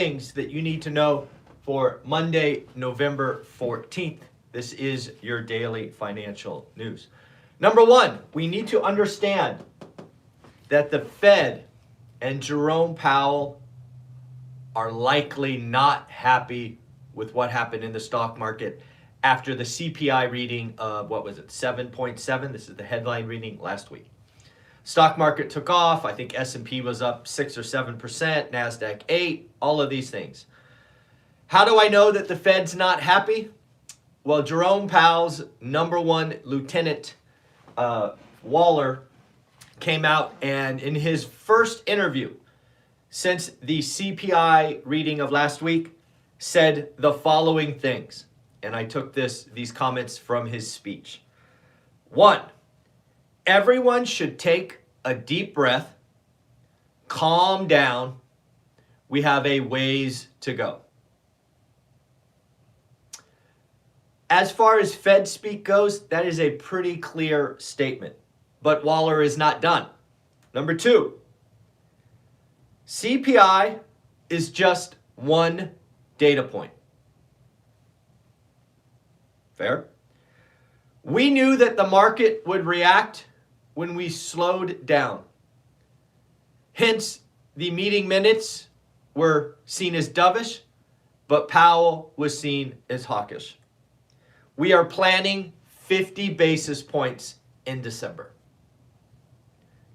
things that you need to know for Monday, November 14th. This is your daily financial news. Number one, we need to understand that the Fed and Jerome Powell are likely not happy with what happened in the stock market after the CPI reading of, 7.7? This is the headline reading last week. Stock market took off. I think S&P was up 6 or 7%, NASDAQ 8, all of these things. How do I know that the Fed's not happy? Well, Jerome Powell's number one lieutenant, Waller, came out and in his first interview since the CPI reading of last week said the following things. And I took these comments from his speech. One, everyone should take a deep breath, calm down. We have a ways to go. As far as Fed speak goes, that is a pretty clear statement. But Waller is not done. Number two, CPI is just one data point. Fair? We knew that the market would react when we slowed down. Hence, the meeting minutes were seen as dovish, but Powell was seen as hawkish. We are planning 50 basis points in December.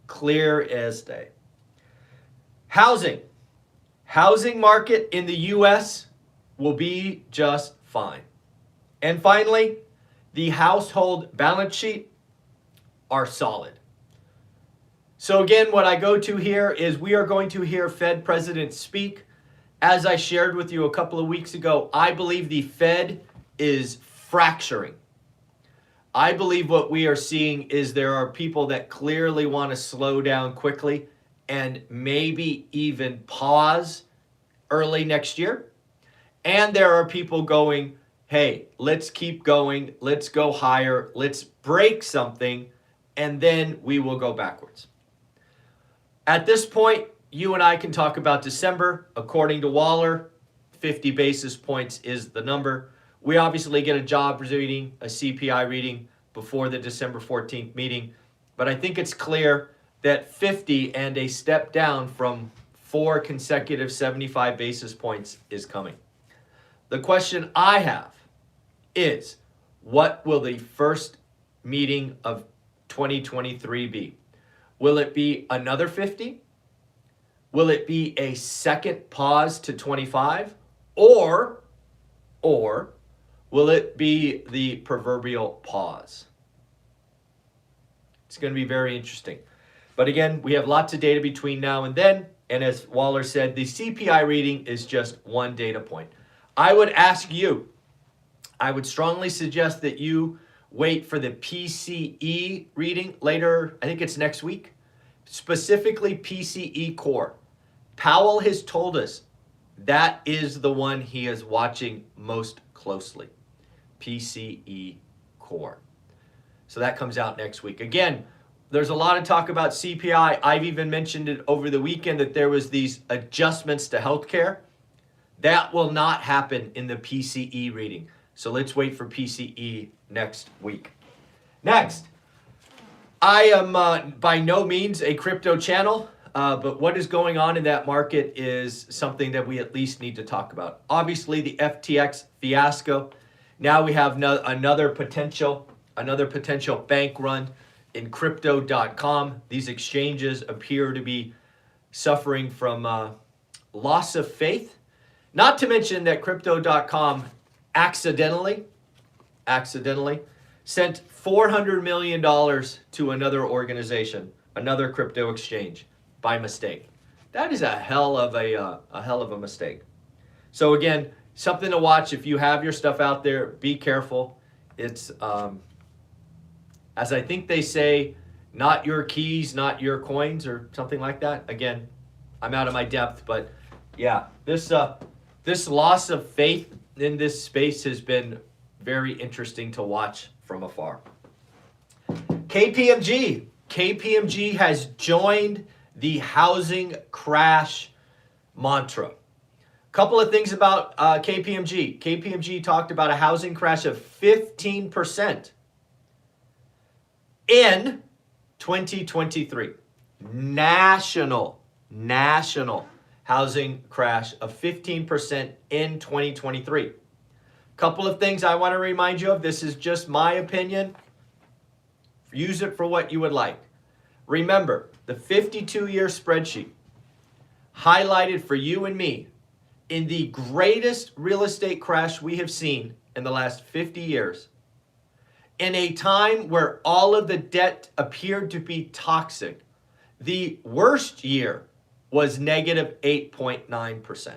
Clear as day. Housing market in the U.S. will be just fine. And finally, the household balance sheet are solid. So again, what I go to here is we are going to hear Fed presidents speak. As I shared with you a couple of weeks ago, I believe the Fed is fracturing. I believe what we are seeing is there are people that clearly want to slow down quickly and maybe even pause early next year. And there are people going, hey, let's keep going, let's go higher, let's break something, and then we will go backwards. At this point, you and I can talk about December. According to Waller, 50 basis points is the number. We obviously get a jobs reading, a CPI reading before the December 14th meeting, but I think it's clear that 50 and a step down from 4 consecutive 75 basis points is coming. The question I have is, what will the first meeting of 2023 be? Will it be another 50? Will it be a second pause to 25? Or will it be the proverbial pause? It's going to be very interesting. But again, we have lots of data between now and then. And as Waller said, the CPI reading is just one data point. I would ask you, I would strongly suggest that you wait for the PCE reading later. I think it's next week. Specifically PCE core. Powell has told us that is the one he is watching most closely. PCE core. So that comes out next week. Again, there's a lot of talk about CPI. I've even mentioned it over the weekend that there was these adjustments to healthcare. That will not happen in the PCE reading. So let's wait for PCE next week. Next, I am by no means a crypto channel, but what is going on in that market is something that we at least need to talk about. Obviously, the FTX fiasco. Now we have another potential bank run in crypto.com. These exchanges appear to be suffering from loss of faith. Not to mention that crypto.com accidentally sent $400 million to another organization, another crypto exchange, by mistake. That is a hell of a mistake. So again, something to watch. If you have your stuff out there, be careful. It's as I think they say, not your keys, not your coins, or something like that. Again, I'm out of my depth, but yeah, this loss of faith in this space has been very interesting to watch from afar. KPMG has joined the housing crash mantra. Couple of things about KPMG. KPMG talked about a housing crash of 15% in 2023. National housing crash of 15% in 2023. Couple of things I want to remind you of. This is just my opinion. Use it for what you would like. Remember, the 52-year spreadsheet highlighted for you and me in the greatest real estate crash we have seen in the last 50 years, in a time where all of the debt appeared to be toxic, the worst year was negative 8.9%.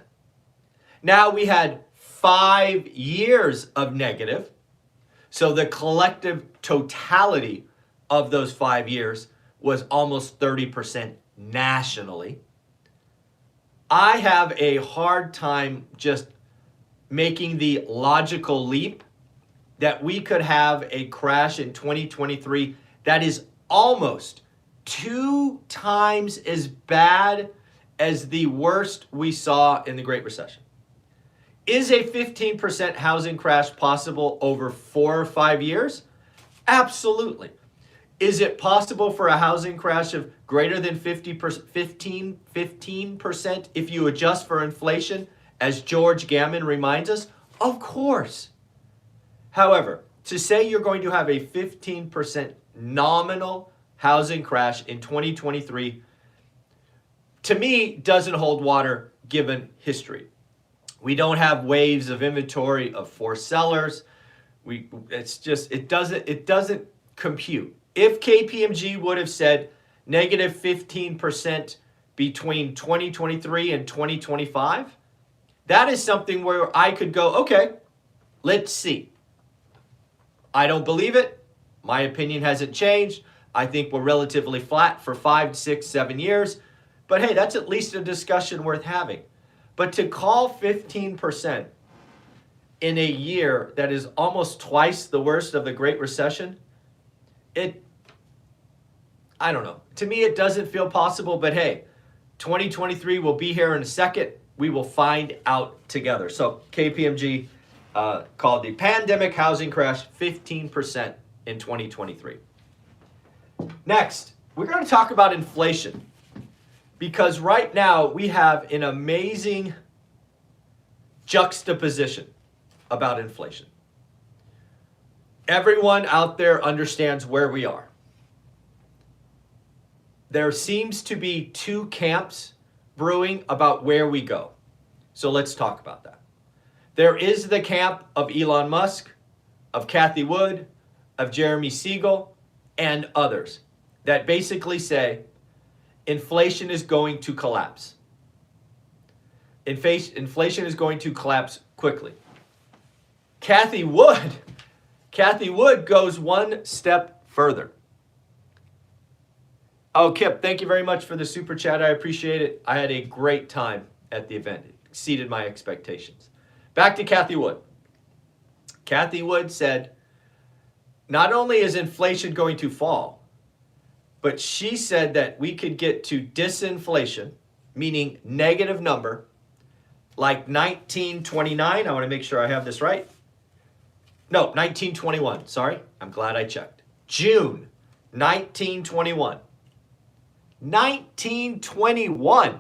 Now we had 5 years of negative, so the collective totality of those 5 years was almost 30% nationally. I have a hard time just making the logical leap that we could have a crash in 2023 that is almost 2 times as bad as the worst we saw in the Great Recession. Is a 15% housing crash possible over 4 or 5 years? Absolutely. Is it possible for a housing crash of greater than 15% if you adjust for inflation, as George Gammon reminds us? Of course. However, to say you're going to have a 15% nominal housing crash in 2023, to me, doesn't hold water given history. We don't have waves of inventory of forced sellers. It doesn't compute. If KPMG would have said negative 15% between 2023 and 2025, that is something where I could go, okay, let's see. I don't believe it. My opinion hasn't changed. I think we're relatively flat for 5, 6, 7 years. But hey, that's at least a discussion worth having. But to call 15% in a year that is almost twice the worst of the Great Recession, I don't know. To me, it doesn't feel possible, but hey, 2023 will be here in a second. We will find out together. So KPMG called the pandemic housing crash 15% in 2023. Next, we're going to talk about inflation, because right now we have an amazing juxtaposition about inflation. Everyone out there understands where we are. There seems to be 2 camps brewing about where we go. So let's talk about that. There is the camp of Elon Musk, of Cathie Wood, of Jeremy Siegel, and others that basically say inflation is going to collapse. Inflation is going to collapse quickly. Cathie Wood goes one step further. Oh, Kip, thank you very much for the super chat. I appreciate it. I had a great time at the event. It exceeded my expectations. Back to Cathie Wood. Cathie Wood said, not only is inflation going to fall, but she said that we could get to disinflation, meaning negative number, like 1929. I want to make sure I have this right. No, 1921. Sorry. I'm glad I checked. June 1921. 1921.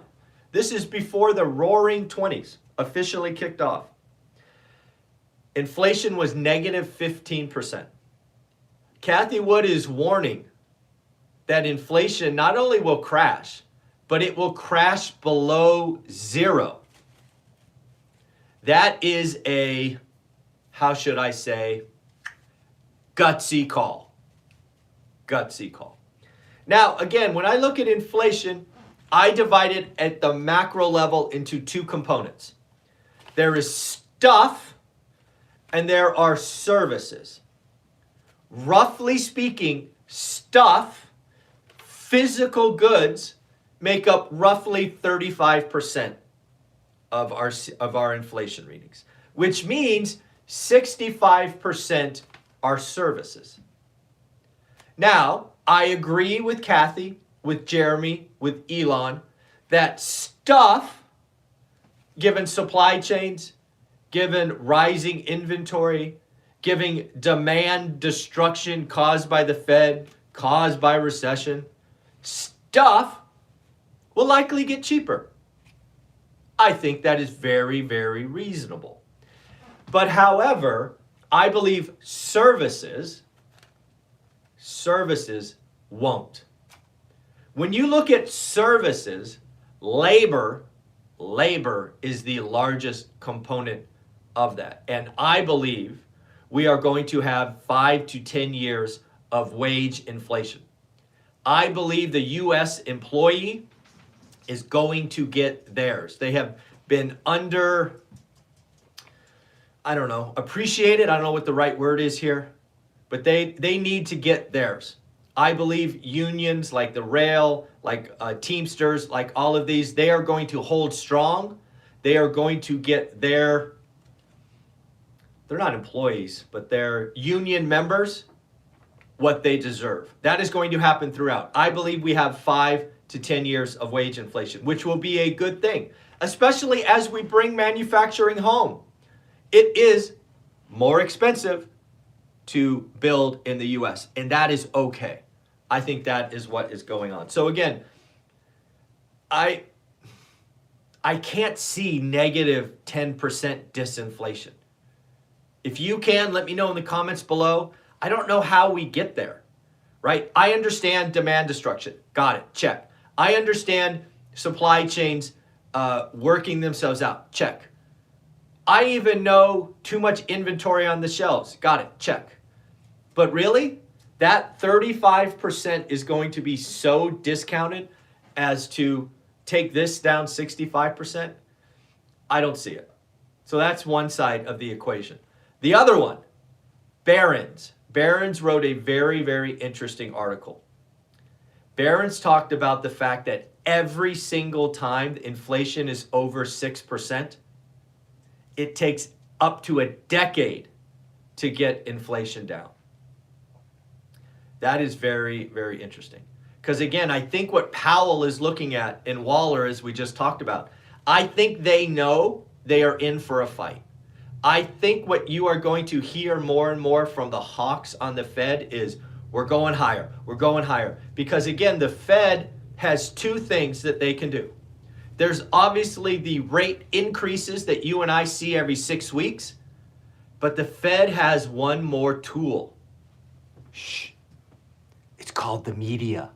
This is before the roaring 20s officially kicked off. Inflation was negative 15%. Cathie Wood is warning that inflation not only will crash, but it will crash below 0. That is a, how should I say, gutsy call. Gutsy call. Now, again, when I look at inflation, I divide it at the macro level into 2 components. There is stuff and there are services. Roughly speaking, stuff, physical goods, make up roughly 35% of our inflation readings, which means 65% are services. Now, I agree with Cathie, with Jeremy, with Elon, that stuff given supply chains, given rising inventory, given demand destruction caused by the Fed, caused by recession, stuff will likely get cheaper. I think that is very, very reasonable. But however, I believe services won't. When you look at services, labor is the largest component of that. And I believe we are going to have 5 to 10 years of wage inflation. I believe the U.S. employee is going to get theirs. They have been appreciated. I don't know what the right word is here, but they need to get theirs. I believe unions like the rail, like Teamsters, like all of these, they are going to hold strong. They are going to get they're not employees, but they're union members what they deserve. That is going to happen throughout. I believe we have 5 to 10 years of wage inflation, which will be a good thing, especially as we bring manufacturing home. It is more expensive to build in the U.S., and that is okay. I think that is what is going on. So again, I can't see negative 10% disinflation. If you can, let me know in the comments below. I don't know how we get there, right? I understand demand destruction. Got it. Check. I understand supply chains working themselves out. Check. I even know too much inventory on the shelves. Got it. Check. But really, that 35% is going to be so discounted as to take this down 65%? I don't see it. So that's one side of the equation. The other one, Barron's. Barron's wrote a very, very interesting article. Barron's talked about the fact that every single time inflation is over 6%, it takes up to a decade to get inflation down. That is very, very interesting. Because again, I think what Powell is looking at in Waller, as we just talked about, I think they know they are in for a fight. I think what you are going to hear more and more from the hawks on the Fed is we're going higher, we're going higher. Because again, the Fed has two things that they can do. There's obviously the rate increases that you and I see every 6 weeks, but the Fed has one more tool. Shh. It's called the media.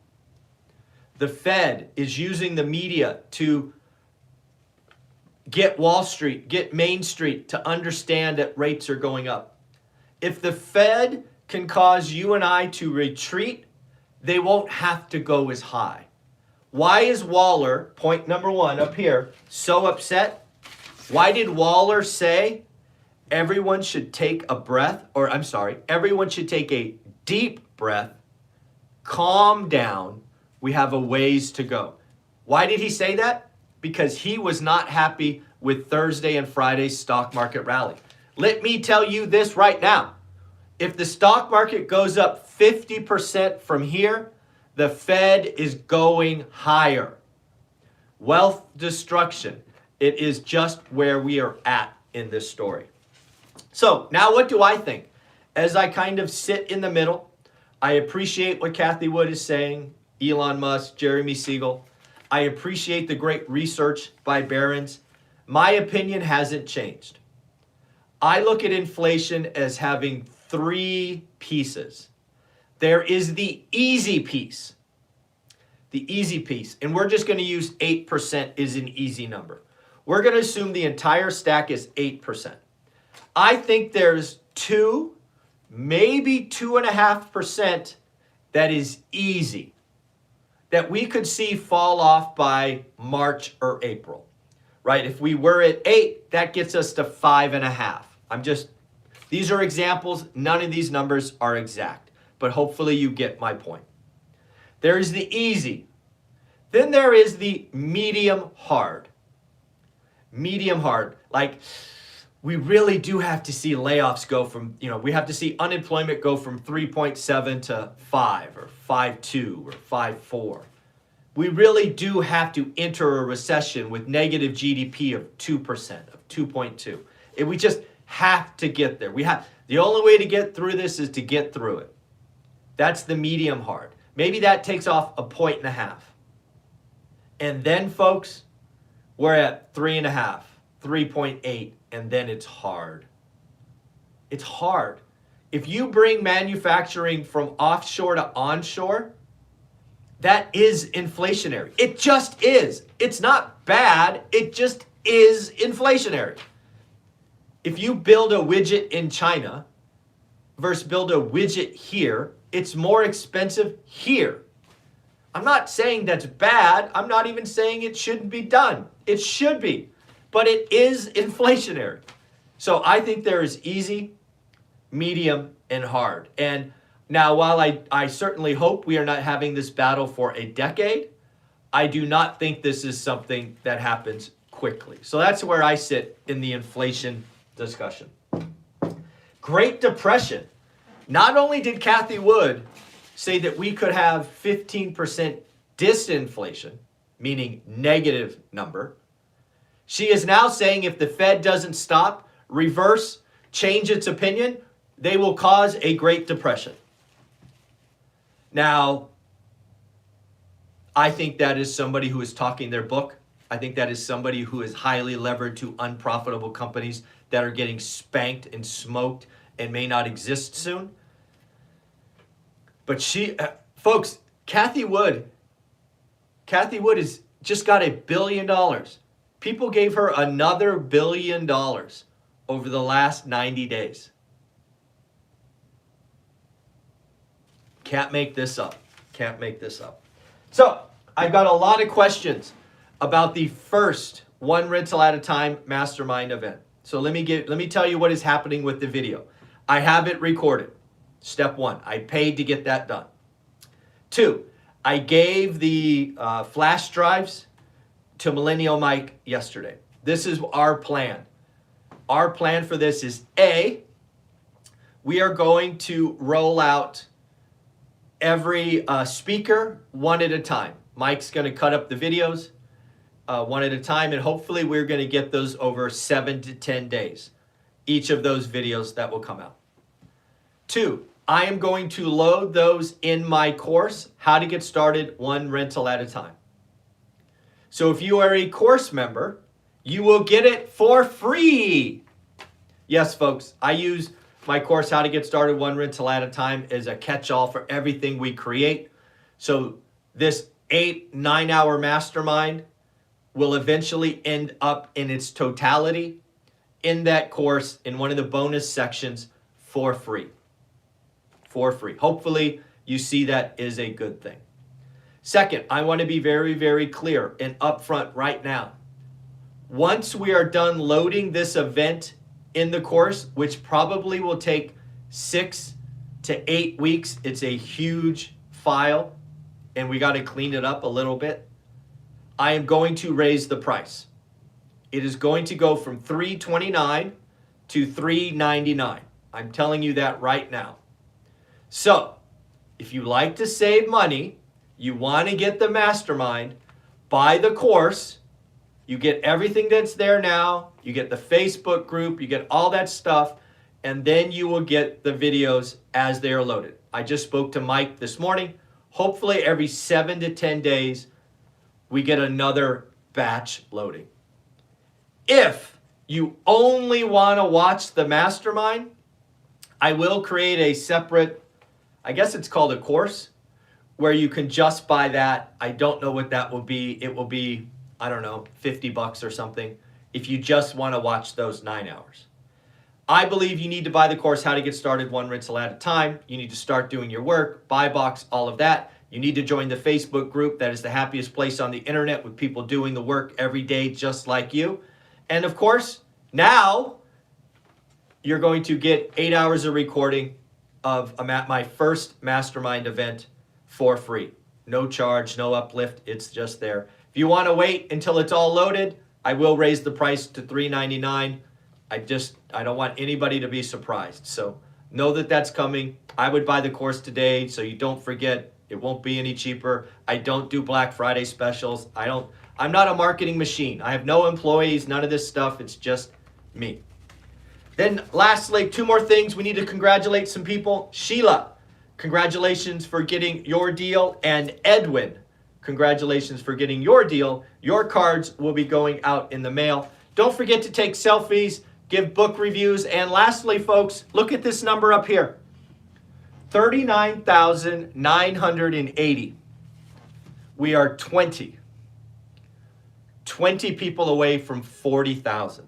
The Fed is using the media to get Wall Street, get Main Street to understand that rates are going up. If the Fed can cause you and I to retreat, they won't have to go as high. Why is Waller, point number one up here, so upset? Why did Waller say everyone should take a breath, everyone should take a deep breath, calm down, we have a ways to go. Why did he say that? Because he was not happy with Thursday and Friday's stock market rally. Let me tell you this right now. If the stock market goes up 50% from here, the Fed is going higher. Wealth destruction. It is just where we are at in this story. So now what do I think? As I kind of sit in the middle, I appreciate what Cathie Wood is saying, Elon Musk, Jeremy Siegel. I appreciate the great research by Barron's. My opinion hasn't changed. I look at inflation as having 3 pieces. There is the easy piece. The easy piece. And we're just going to use 8% is an easy number. We're going to assume the entire stack is 8%. I think there's 2, maybe 2.5% that is easy, that we could see fall off by March or April, right? If we were at 8, that gets us to 5.5. These are examples. None of these numbers are exact, but hopefully you get my point. There is the easy. Then there is the medium hard. Medium hard, like we really do have to see layoffs go from, we have to see unemployment go from 3.7 to 5 or 5.2 or 5.4. we really do have to enter a recession with negative GDP of 2%, of 2.2. We just have to get there. The only way to get through this is to get through it. That's the medium hard. Maybe that takes off 1.5 points. And then, folks, we're at 3.5, 3.8, and then it's hard. It's hard. If you bring manufacturing from offshore to onshore, that is inflationary. It just is. It's not bad. It just is inflationary. If you build a widget in China versus build a widget here, it's more expensive here. I'm not saying that's bad. I'm not even saying it shouldn't be done. It should be, but it is inflationary. So I think there is easy, medium, and hard. And now, while I certainly hope we are not having this battle for a decade, I do not think this is something that happens quickly. So that's where I sit in the inflation discussion. Great Depression. Not only did Cathie Wood say that we could have 15% disinflation, meaning negative number, she is now saying if the Fed doesn't stop, reverse, change its opinion, they will cause a Great Depression. Now, I think that is somebody who is talking their book. I think that is somebody who is highly levered to unprofitable companies that are getting spanked and smoked and may not exist soon. But folks, Cathie Wood has just got $1 billion. People gave her another $1 billion over the last 90 days. Can't make this up. Can't make this up. So I've got a lot of questions about the first One Rental at a Time Mastermind event. So let me tell you what is happening with the video. I have it recorded. Step 1, I paid to get that done. 2, I gave the flash drives to Millennial Mike yesterday. This is our plan. Our plan for this is A, we are going to roll out every speaker one at a time. Mike's going to cut up the videos one at a time, and hopefully we're going to get those over 7 to 10 days, each of those videos that will come out. 2, I am going to load those in my course, How to Get Started One Rental at a Time. So if you are a course member, you will get it for free. Yes, folks, I use my course, How to Get Started One Rental at a Time, as a catch-all for everything we create. So this 8-9 hour mastermind will eventually end up in its totality in that course in one of the bonus sections for free. For free. Hopefully you see that is a good thing. Second, I want to be very, very clear and upfront right now. Once we are done loading this event in the course, which probably will take 6 to 8 weeks, it's a huge file and we got to clean it up a little bit, I am going to raise the price. It is going to go from $329 to $399. I'm telling you that right now. So, if you like to save money, you want to get the mastermind, buy the course, you get everything that's there now, you get the Facebook group, you get all that stuff, and then you will get the videos as they are loaded. I just spoke to Mike this morning. Hopefully every 7 to 10 days, we get another batch loading. If you only want to watch the mastermind, I will create a separate, I guess it's called a course, where you can just buy that. I don't know what that will be. It will be, I don't know, $50 or something if you just want to watch those 9 hours. I believe you need to buy the course, How to Get Started One Rental at a Time. You need to start doing your work, buy box, all of that. You need to join the Facebook group. That is the happiest place on the internet with people doing the work every day just like you. And of course, now you're going to get 8 hours of recording of my first mastermind event for free. No charge, no uplift, it's just there. If you want to wait until it's all loaded, I will raise the price to $399. I don't want anybody to be surprised. So know that that's coming. I would buy the course today so you don't forget. It won't be any cheaper. I don't do Black Friday specials. I'm not a marketing machine. I have no employees, none of this stuff. It's just me. Then lastly, 2 more things. We need to congratulate some people. Sheila, congratulations for getting your deal. And Edwin, congratulations for getting your deal. Your cards will be going out in the mail. Don't forget to take selfies, give book reviews. And lastly, folks, look at this number up here. 39,980. We are 20 people away from 40,000.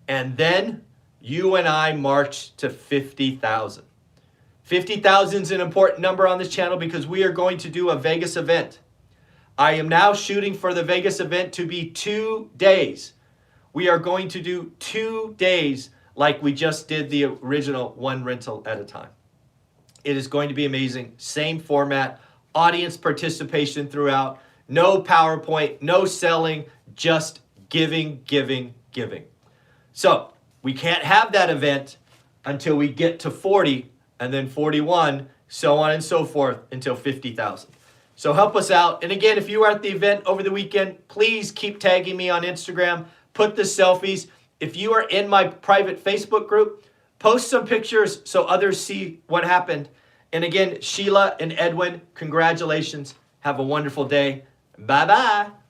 And then you and I march to 50,000. 50,000 is an important number on this channel because we are going to do a Vegas event. I am now shooting for the Vegas event to be 2 days. We are going to do 2 days like we just did the original 1 rental at a time. It is going to be amazing. Same format, audience participation throughout, no PowerPoint, no selling, just giving, giving, giving. So we can't have that event until we get to 40 and then 41, so on and so forth until 50,000. So help us out. And again, if you are at the event over the weekend, please keep tagging me on Instagram. Put the selfies. If you are in my private Facebook group, post some pictures so others see what happened. And again, Sheila and Edwin, congratulations. Have a wonderful day. Bye-bye.